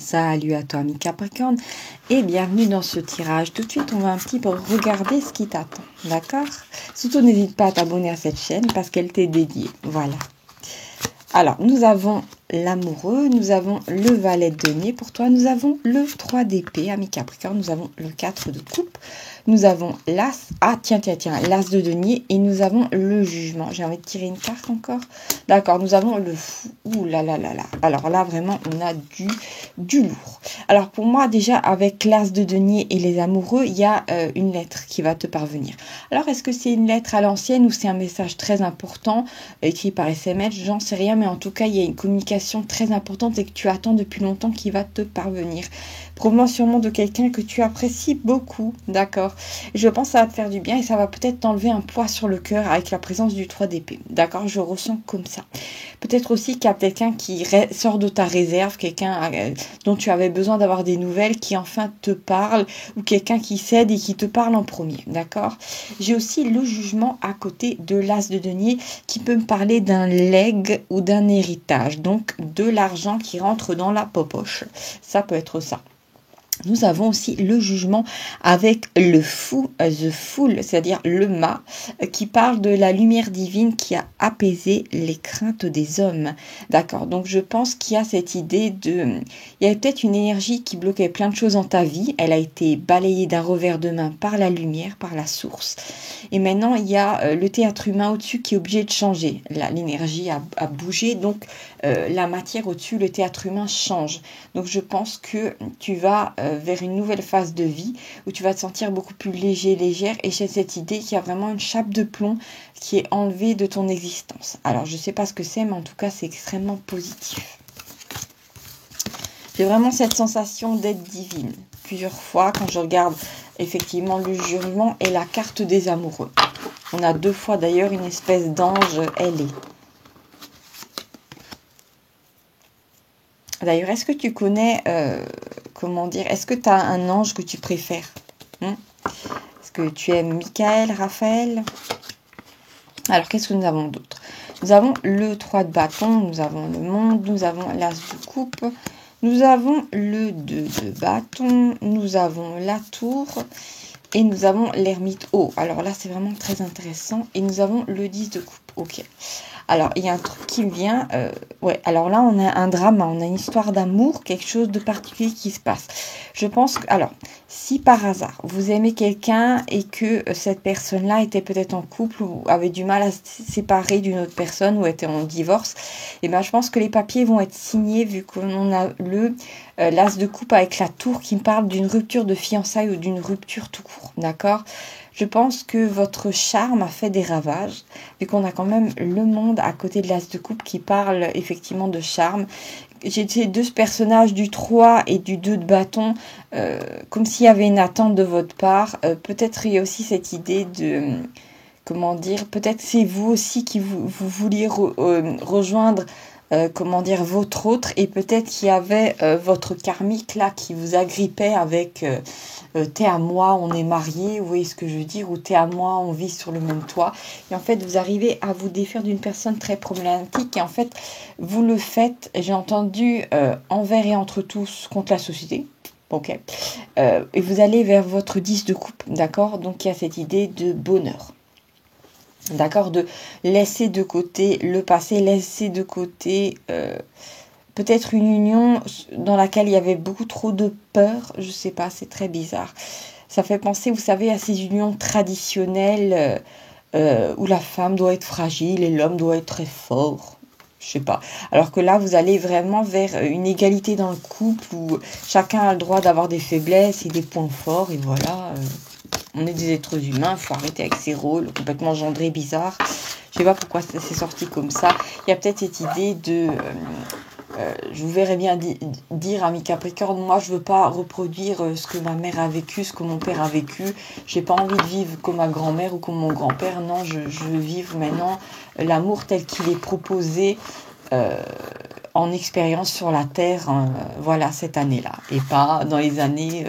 Salut à toi, ami Capricorne, et bienvenue dans ce tirage. Tout de suite, on va un petit peu regarder ce qui t'attend, d'accord? Surtout, n'hésite pas à t'abonner à cette chaîne parce qu'elle t'est dédiée. Voilà. Alors, nous avons l'amoureux, nous avons le valet de denier. Pour toi, nous avons le 3 d'épée, ami Capricorne. Nous avons le 4 de coupe. Nous avons l'as. Ah, tiens, l'as de denier. Et nous avons le jugement. J'ai envie de tirer une carte encore. D'accord, nous avons le fou. Ouh là là là là. Alors là, vraiment, on a du lourd. Alors, pour moi, déjà, avec l'as de denier et les amoureux, il y a une lettre qui va te parvenir. Alors, est-ce que c'est une lettre à l'ancienne ou c'est un message très important écrit par SMS? J'en sais rien, mais en tout cas, il y a une communication très importante et que tu attends depuis longtemps qui va te parvenir. Provenant sûrement de quelqu'un que tu apprécies beaucoup, d'accord? Je pense que ça va te faire du bien et ça va peut-être t'enlever un poids sur le cœur avec la présence du 3 d'épée, d'accord? Je ressens comme ça. Peut-être aussi qu'il y a quelqu'un qui sort de ta réserve, quelqu'un dont tu avais besoin d'avoir des nouvelles, qui enfin te parle, ou quelqu'un qui cède et qui te parle en premier, d'accord? J'ai aussi le jugement à côté de l'as de denier qui peut me parler d'un legs ou d'un héritage, donc de l'argent qui rentre dans la popoche. Ça peut être ça. Nous avons aussi le jugement avec le fou, the fool, c'est-à-dire le mât, qui parle de la lumière divine qui a apaisé les craintes des hommes. D'accord, donc je pense qu'il y a cette idée de... Il y a peut-être une énergie qui bloquait plein de choses dans ta vie. Elle a été balayée d'un revers de main par la lumière, par la source. Et maintenant, il y a le théâtre humain au-dessus qui est obligé de changer. L'énergie a bougé, donc la matière au-dessus, le théâtre humain change. Donc je pense que tu vas... vers une nouvelle phase de vie où tu vas te sentir beaucoup plus léger, légère, et j'ai cette idée qu'il y a vraiment une chape de plomb qui est enlevée de ton existence. Alors je ne sais pas ce que c'est, mais en tout cas c'est extrêmement positif. J'ai vraiment cette sensation d'être divine. Plusieurs fois quand je regarde effectivement le jugement et la carte des amoureux. On a deux fois d'ailleurs une espèce d'ange ailé. D'ailleurs, est-ce que tu connais, comment dire, est-ce que tu as un ange que tu préfères? Est-ce que tu aimes Michael, Raphaël? Alors, qu'est-ce que nous avons d'autre? Nous avons le 3 de bâton, nous avons le monde, nous avons l'as de coupe, nous avons le 2 de bâton, nous avons la tour et nous avons l'ermite haut. Alors là, c'est vraiment très intéressant. Et nous avons le 10 de coupe. Ok. Alors, il y a un truc qui me vient. Ouais, alors là, on a un drame, on a une histoire d'amour, quelque chose de particulier qui se passe. Je pense que... Alors, si par hasard, vous aimez quelqu'un et que cette personne-là était peut-être en couple ou avait du mal à se séparer d'une autre personne ou était en divorce, eh ben, je pense que les papiers vont être signés vu qu'on a l'as de coupe avec la tour qui me parle d'une rupture de fiançailles ou d'une rupture tout court, d'accord? Je pense que votre charme a fait des ravages, vu qu'on a quand même le monde à côté de l'as de coupe qui parle effectivement de charme. J'ai ces deux personnages du 3 et du 2 de bâton, comme s'il y avait une attente de votre part. Peut-être il y a aussi cette idée de... comment dire, peut-être c'est vous aussi qui vous vouliez rejoindre... comment dire, votre autre, et peut-être qu'il y avait votre karmique là qui vous agrippait avec t'es à moi, on est mariés, vous voyez ce que je veux dire, ou t'es à moi, on vit sur le même toit, et en fait vous arrivez à vous défaire d'une personne très problématique, et en fait vous le faites, j'ai entendu envers et entre tous contre la société. Ok, et vous allez vers votre 10 de coupe, d'accord, donc il y a cette idée de bonheur. D'accord, de laisser de côté le passé, laisser de côté peut-être une union dans laquelle il y avait beaucoup trop de peur, je sais pas, c'est très bizarre. Ça fait penser, vous savez, à ces unions traditionnelles où la femme doit être fragile et l'homme doit être très fort. Je sais pas. Alors que là, vous allez vraiment vers une égalité dans le couple où chacun a le droit d'avoir des faiblesses et des points forts, et voilà... On est des êtres humains, il faut arrêter avec ces rôles complètement gendrés, bizarres. Je sais pas pourquoi c'est sorti comme ça. Il y a peut-être cette idée de... je vous verrais bien dire à mes Capricornes, moi je veux pas reproduire ce que ma mère a vécu, ce que mon père a vécu. J'ai pas envie de vivre comme ma grand-mère ou comme mon grand-père. Non, je veux vivre maintenant l'amour tel qu'il est proposé en expérience sur la Terre, voilà, cette année-là. Et pas dans les années...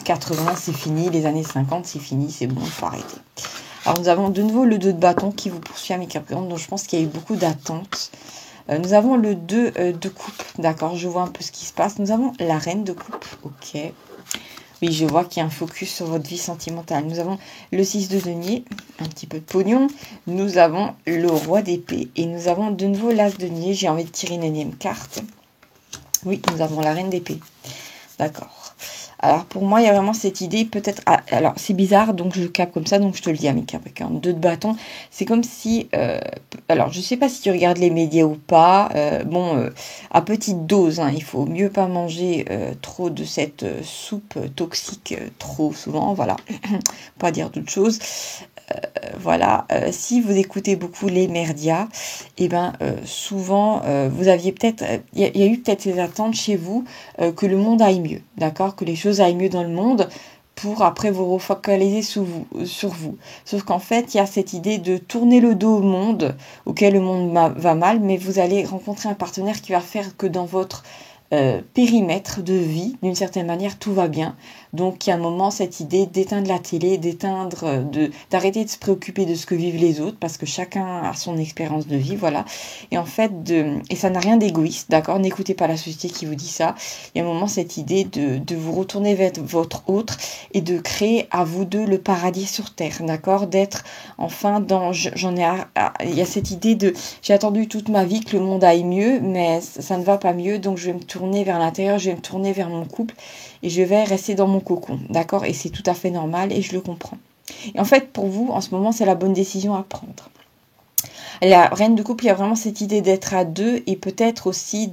80 c'est fini, les années 50 c'est fini, c'est bon, il faut arrêter. Alors nous avons de nouveau le 2 de bâton qui vous poursuit à mes Capricornes, donc je pense qu'il y a eu beaucoup d'attentes Nous avons le 2 de coupe, d'accord, je vois un peu ce qui se passe. Nous avons la reine de coupe, ok. Oui, je vois qu'il y a un focus sur votre vie sentimentale. Nous avons le 6 de denier, un petit peu de pognon. Nous avons le roi d'épée et nous avons de nouveau l'as de denier. J'ai envie de tirer une énième carte. Oui, nous avons la reine d'épée. D'accord. Alors, pour moi, il y a vraiment cette idée, peut-être... Ah, alors, c'est bizarre, donc je capte comme ça, donc je te le dis, Amika, avec un 2 de bâton. C'est comme si... alors, je ne sais pas si tu regardes les médias ou pas. À petite dose, hein, il faut mieux pas manger trop de cette soupe toxique trop souvent, voilà. Pas dire d'autre chose. Voilà, si vous écoutez beaucoup les merdias, et souvent vous aviez peut-être, il y a eu peut-être ces attentes chez vous que le monde aille mieux, d'accord, que les choses aillent mieux dans le monde pour après vous refocaliser sur vous. Sauf qu'en fait, il y a cette idée de tourner le dos au monde, auquel le monde va mal, mais vous allez rencontrer un partenaire qui va faire que dans votre périmètre de vie, d'une certaine manière, tout va bien. Donc, il y a un moment, cette idée d'éteindre la télé, d'arrêter de se préoccuper de ce que vivent les autres, parce que chacun a son expérience de vie, voilà. Et en fait, et ça n'a rien d'égoïste, d'accord? N'écoutez pas la société qui vous dit ça. Il y a un moment, cette idée de vous retourner vers votre autre et de créer à vous deux le paradis sur terre, d'accord? D'être enfin dans, il y a cette idée j'ai attendu toute ma vie que le monde aille mieux, mais ça ne va pas mieux, donc je vais me tourner vers l'intérieur, je vais me tourner vers mon couple et je vais rester dans mon cocon, d'accord? Et c'est tout à fait normal et je le comprends. Et en fait, pour vous, en ce moment, c'est la bonne décision à prendre. La reine de couple, il y a vraiment cette idée d'être à deux et peut-être aussi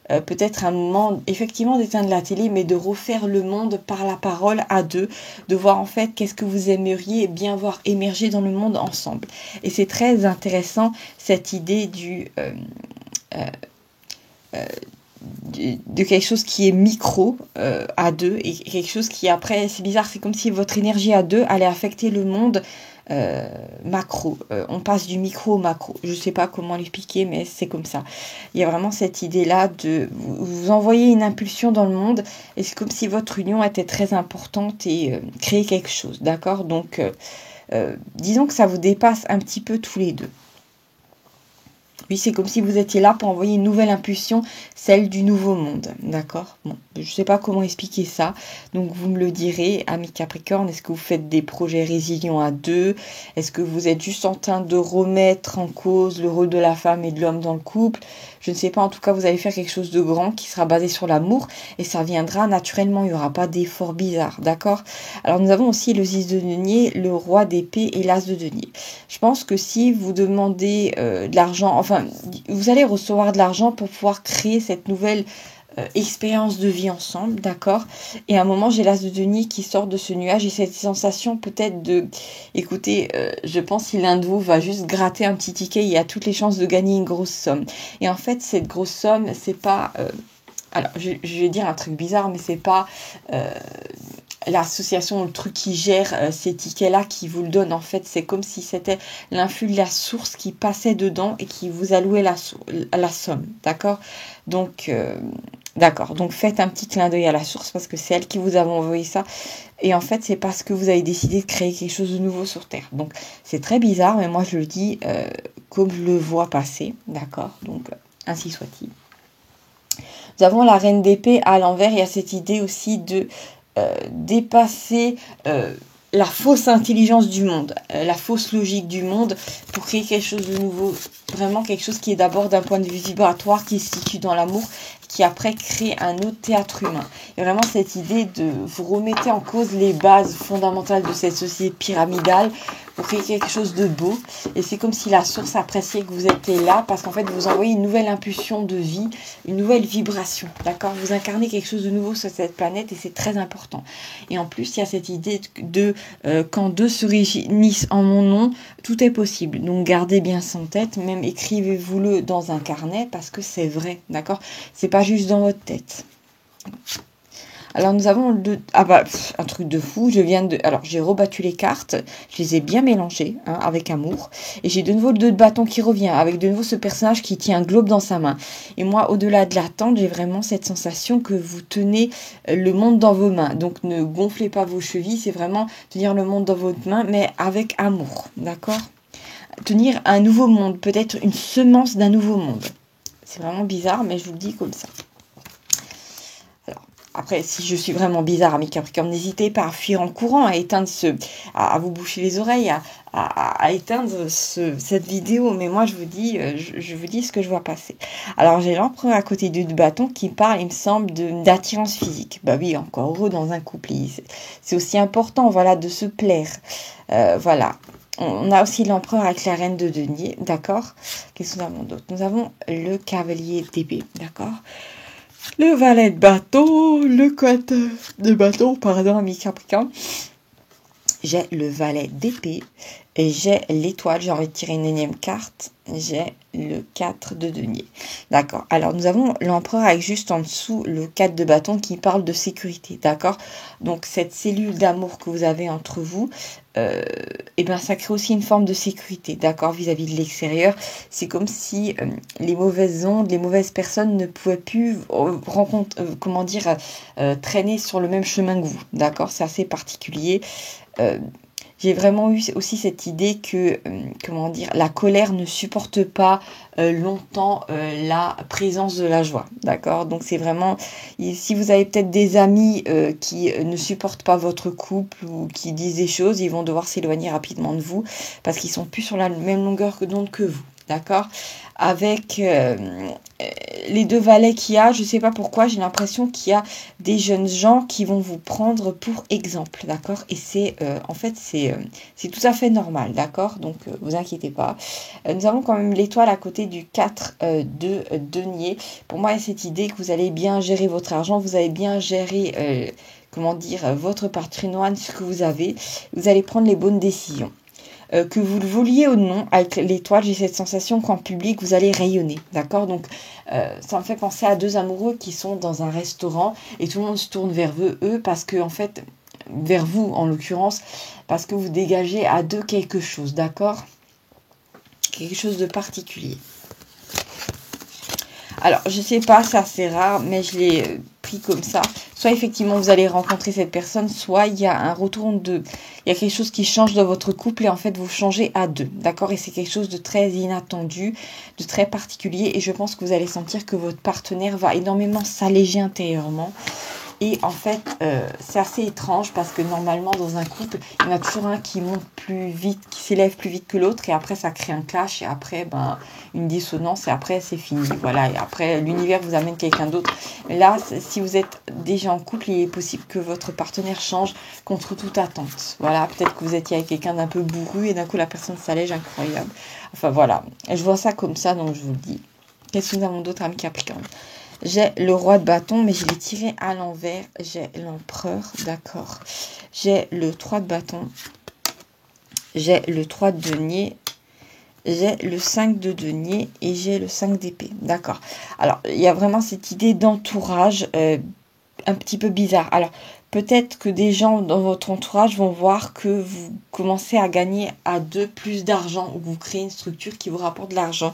peut-être un moment, effectivement, d'éteindre la télé, mais de refaire le monde par la parole à deux, de voir en fait qu'est-ce que vous aimeriez bien voir émerger dans le monde ensemble. Et c'est très intéressant, cette idée de quelque chose qui est micro à deux et quelque chose qui après, c'est bizarre, c'est comme si votre énergie à deux allait affecter le monde macro. On passe du micro au macro. Je sais pas comment l'expliquer, mais c'est comme ça. Il y a vraiment cette idée-là de vous envoyer une impulsion dans le monde et c'est comme si votre union était très importante et créer quelque chose, d'accord? Donc, disons que ça vous dépasse un petit peu tous les deux. Oui, c'est comme si vous étiez là pour envoyer une nouvelle impulsion, celle du nouveau monde, d'accord? Bon, je ne sais pas comment expliquer ça, donc vous me le direz, amis Capricorne, est-ce que vous faites des projets résilients à deux? Est-ce que vous êtes juste en train de remettre en cause le rôle de la femme et de l'homme dans le couple? Je ne sais pas, en tout cas, vous allez faire quelque chose de grand qui sera basé sur l'amour et ça viendra naturellement, il n'y aura pas d'effort bizarre, d'accord? Alors, nous avons aussi le 6 de denier, le roi d'épée et l'as de denier. Je pense que si vous demandez de l'argent, enfin, vous allez recevoir de l'argent pour pouvoir créer cette nouvelle expérience de vie ensemble, d'accord? Et à un moment, j'ai l'as de denier qui sort de ce nuage et cette sensation peut-être écoutez, je pense si l'un de vous va juste gratter un petit ticket, il y a toutes les chances de gagner une grosse somme. Et en fait, cette grosse somme, c'est pas... alors, je vais dire un truc bizarre, mais c'est pas... l'association, le truc qui gère ces tickets-là qui vous le donne, en fait, c'est comme si c'était l'influx de la source qui passait dedans et qui vous allouait la somme, d'accord? Donc, d'accord, donc faites un petit clin d'œil à la source parce que c'est elle qui vous a envoyé ça. Et en fait, c'est parce que vous avez décidé de créer quelque chose de nouveau sur Terre. Donc, c'est très bizarre, mais moi, je le dis comme je le vois passer, d'accord? Donc, ainsi soit-il. Nous avons la reine d'épée à l'envers. Il y a cette idée aussi de dépasser la fausse intelligence du monde, la fausse logique du monde pour créer quelque chose de nouveau, vraiment quelque chose qui est d'abord d'un point de vue vibratoire, qui se situe dans l'amour, qui après crée un autre théâtre humain. Et vraiment cette idée de vous remettez en cause les bases fondamentales de cette société pyramidale pour créer quelque chose de beau. Et c'est comme si la source appréciait que vous étiez là parce qu'en fait vous envoyez une nouvelle impulsion de vie, une nouvelle vibration, d'accord? Vous incarnez quelque chose de nouveau sur cette planète et c'est très important. Et en plus il y a cette idée de quand deux se réunissent en mon nom, tout est possible. Donc gardez bien ça en tête, même écrivez-vous-le dans un carnet parce que c'est vrai, d'accord? C'est pas juste dans votre tête. Alors nous avons un truc de fou, alors j'ai rebattu les cartes, je les ai bien mélangées avec amour et j'ai de nouveau le 2 de bâton qui revient avec de nouveau ce personnage qui tient un globe dans sa main. Et moi au-delà de l'attente, j'ai vraiment cette sensation que vous tenez le monde dans vos mains. Donc ne gonflez pas vos chevilles, c'est vraiment tenir le monde dans votre main mais avec amour, d'accord? Tenir un nouveau monde, peut-être une semence d'un nouveau monde. C'est vraiment bizarre, mais je vous le dis comme ça. Alors, après, si je suis vraiment bizarre, amis Capricorne, n'hésitez pas à fuir en courant, à éteindre à vous boucher les oreilles, à éteindre cette vidéo. Mais moi, je vous dis ce que je vois passer. Alors, j'ai l'empereur à côté du bâton qui parle, il me semble, d'attirance physique. Bah oui, encore heureux dans un couple. C'est aussi important, voilà, de se plaire. Voilà. On a aussi l'empereur avec la reine de denier, d'accord? Qu'est-ce que nous avons d'autre? Nous avons le cavalier d'épée, d'accord? Le valet de bâton, le 4 de bâton, pardon, ami Capricorne. J'ai le valet d'épée et j'ai l'étoile. J'ai envie de tirer une énième carte. J'ai le 4 de denier. D'accord. Alors, nous avons l'empereur avec juste en dessous le 4 de bâton qui parle de sécurité. D'accord. Donc, cette cellule d'amour que vous avez entre vous, et ben, ça crée aussi une forme de sécurité. D'accord. Vis-à-vis de l'extérieur. C'est comme si les mauvaises ondes, les mauvaises personnes ne pouvaient plus traîner sur le même chemin que vous. D'accord. C'est assez particulier. J'ai vraiment eu aussi cette idée que, la colère ne supporte pas longtemps la présence de la joie, d'accord? Donc c'est vraiment, si vous avez peut-être des amis qui ne supportent pas votre couple ou qui disent des choses, ils vont devoir s'éloigner rapidement de vous parce qu'ils sont plus sur la même longueur d'onde que vous, d'accord? Avec les deux valets qu'il y a, je ne sais pas pourquoi, j'ai l'impression qu'il y a des jeunes gens qui vont vous prendre pour exemple, d'accord? Et c'est tout à fait normal, d'accord? Donc, vous inquiétez pas. Nous avons quand même l'étoile à côté du 4 de denier. Pour moi, il y a cette idée que vous allez bien gérer votre argent, vous allez bien gérer, votre patrimoine, ce que vous avez. Vous allez prendre les bonnes décisions. Que vous le vouliez ou non, avec l'étoile, j'ai cette sensation qu'en public, vous allez rayonner, d'accord? Donc, ça me fait penser à deux amoureux qui sont dans un restaurant et tout le monde se tourne vers eux parce que, en fait, vers vous, en l'occurrence, parce que vous dégagez à deux quelque chose, d'accord? Quelque chose de particulier. Alors, je sais pas, c'est assez rare, mais je l'ai pris comme ça. Soit effectivement, vous allez rencontrer cette personne, soit il y a un retour il y a quelque chose qui change dans votre couple et en fait, vous changez à deux, d'accord? Et c'est quelque chose de très inattendu, de très particulier et je pense que vous allez sentir que votre partenaire va énormément s'alléger intérieurement. Et en fait, c'est assez étrange parce que normalement, dans un couple, il y en a toujours un qui monte plus vite, qui s'élève plus vite que l'autre. Et après, ça crée un clash. Et après, une dissonance. Et après, c'est fini. Voilà. Et après, l'univers vous amène quelqu'un d'autre. Mais là, si vous êtes déjà en couple, il est possible que votre partenaire change contre toute attente. Voilà. Peut-être que vous étiez avec quelqu'un d'un peu bourru et d'un coup, la personne s'allège. Incroyable. Enfin, voilà. Je vois ça comme ça, donc je vous le dis. Qu'est-ce que nous avons d'autre, amis Capricorne? J'ai le roi de bâton, mais je l'ai tiré à l'envers. J'ai l'empereur, d'accord. J'ai le 3 de bâton. J'ai le 3 de denier. J'ai le 5 de denier et j'ai le 5 d'épée. D'accord. Alors, il y a vraiment cette idée d'entourage un petit peu bizarre. Alors, peut-être que des gens dans votre entourage vont voir que vous commencez à gagner à deux plus d'argent ou vous créez une structure qui vous rapporte de l'argent.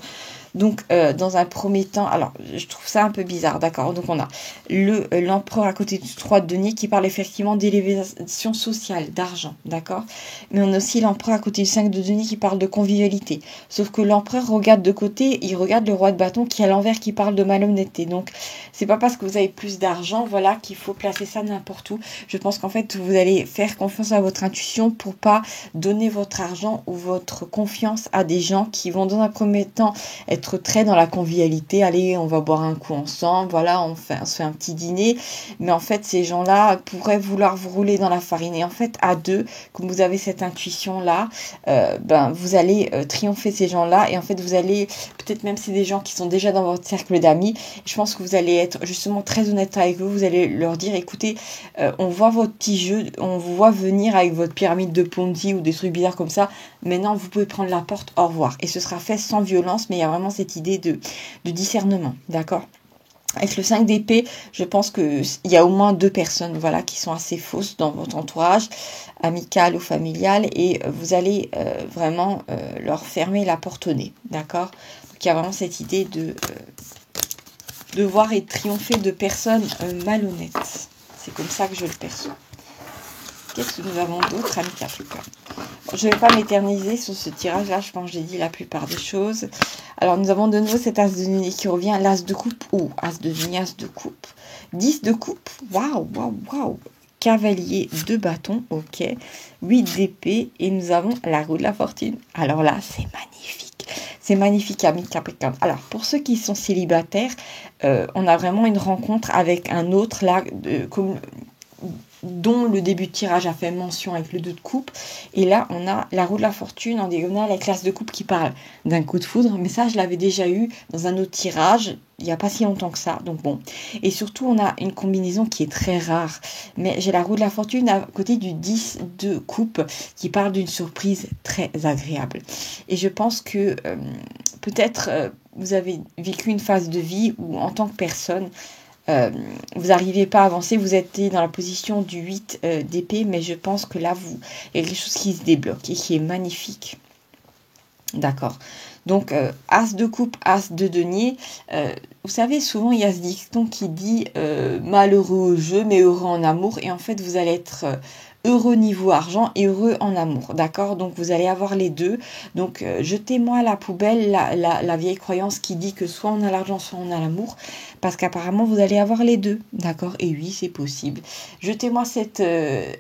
Donc, dans un premier temps, alors, je trouve ça un peu bizarre, d'accord? Donc, on a l'empereur à côté du 3 de denier qui parle effectivement d'élévation sociale, d'argent, d'accord? Mais on a aussi l'empereur à côté du 5 de denier qui parle de convivialité. Sauf que l'empereur regarde de côté, il regarde le roi de bâton qui est à l'envers qui parle de malhonnêteté. Donc, c'est pas parce que vous avez plus d'argent, voilà, qu'il faut placer ça n'importe où. Je pense qu'en fait, vous allez faire confiance à votre intuition pour pas donner votre argent ou votre confiance à des gens qui vont dans un premier temps être très dans la convivialité, allez, on va boire un coup ensemble, voilà, on se fait un petit dîner, mais en fait, ces gens-là pourraient vouloir vous rouler dans la farine, et en fait, à deux, comme vous avez cette intuition-là, vous allez triompher ces gens-là, et en fait, vous allez, peut-être même c'est des gens qui sont déjà dans votre cercle d'amis, je pense que vous allez être justement très honnête avec eux, vous allez leur dire, écoutez, on voit votre petit jeu, on vous voit venir avec votre pyramide de Ponzi ou des trucs bizarres comme ça, maintenant, vous pouvez prendre la porte, au revoir, et ce sera fait sans violence, mais il y a vraiment cette idée de discernement, d'accord? Avec le 5 d'épée, je pense qu'il y a au moins deux personnes, voilà, qui sont assez fausses dans votre entourage, amical ou familial, et vous allez vraiment leur fermer la porte au nez, d'accord? Donc il y a vraiment cette idée de voir et triompher de personnes malhonnêtes. C'est comme ça que je le perçois. Qu'est-ce que nous avons d'autre, amis Capricorne? Je ne vais pas m'éterniser sur ce tirage-là, je pense que j'ai dit la plupart des choses. Alors, nous avons de nouveau cet as de denier qui revient, l'as de coupe, ou as de denier, as de coupe. 10 de coupe, waouh, waouh, waouh. Cavalier de bâton, ok. 8 d'épée, et nous avons la roue de la fortune. Alors là, c'est magnifique. C'est magnifique, amis Capricorne. Alors, pour ceux qui sont célibataires, on a vraiment une rencontre avec un autre, là, dont le début de tirage a fait mention avec le 2 de coupe. Et là, on a la roue de la fortune en diagonale avec l'as de coupe qui parle d'un coup de foudre. Mais ça, je l'avais déjà eu dans un autre tirage, il n'y a pas si longtemps que ça. Donc bon. Et surtout, on a une combinaison qui est très rare. Mais j'ai la roue de la fortune à côté du 10 de coupe qui parle d'une surprise très agréable. Et je pense que peut-être vous avez vécu une phase de vie où, en tant que personne, vous n'arrivez pas à avancer, vous êtes dans la position du 8 d'épée, mais je pense que là, il y a quelque chose qui se débloque et qui est magnifique. D'accord. Donc, as de coupe, as de denier. Vous savez, souvent, il y a ce dicton qui dit malheureux au jeu, mais heureux en amour. Et en fait, vous allez être heureux niveau argent et heureux en amour. D'accord. Donc, vous allez avoir les deux. Donc, jetez-moi à la poubelle la vieille croyance qui dit que soit on a l'argent, soit on a l'amour. Parce qu'apparemment, vous allez avoir les deux. D'accord. Et oui, c'est possible. Jetez-moi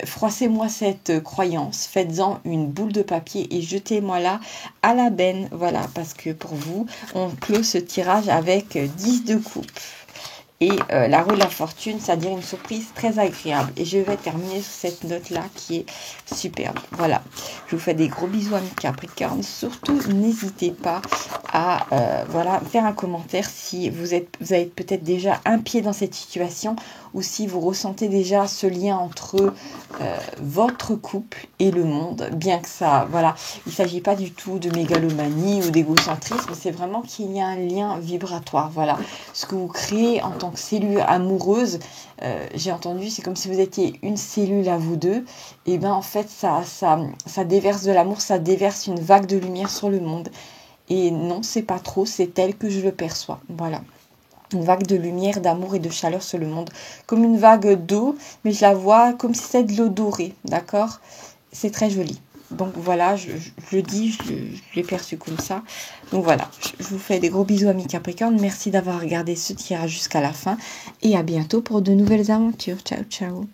froissez-moi cette croyance. Faites-en une boule de papier et jetez-moi là à la benne. Voilà. Parce que pour vous, on clôt ce tirage avec 10 de coupe. Et la roue de la fortune, c'est-à-dire une surprise très agréable. Et je vais terminer sur cette note-là qui est superbe. Voilà. Je vous fais des gros bisous, amis Capricorne. Surtout, n'hésitez pas à faire un commentaire si vous avez peut-être déjà un pied dans cette situation ou si vous ressentez déjà ce lien entre votre couple et le monde. Bien que ça, voilà, il ne s'agit pas du tout de mégalomanie ou d'égocentrisme, c'est vraiment qu'il y a un lien vibratoire. Voilà. Ce que vous créez en tant que cellule amoureuse, j'ai entendu, c'est comme si vous étiez une cellule à vous deux. Et bien en fait, ça déverse de l'amour, ça déverse une vague de lumière sur le monde. Et non, c'est pas trop, c'est tel que je le perçois. Voilà. Une vague de lumière, d'amour et de chaleur sur le monde. Comme une vague d'eau, mais je la vois comme si c'était de l'eau dorée. D'accord? C'est très joli. Donc voilà, je le dis, je l'ai perçu comme ça. Donc voilà, je vous fais des gros bisous, amis Capricorne. Merci d'avoir regardé ce tirage jusqu'à la fin. Et à bientôt pour de nouvelles aventures. Ciao, ciao.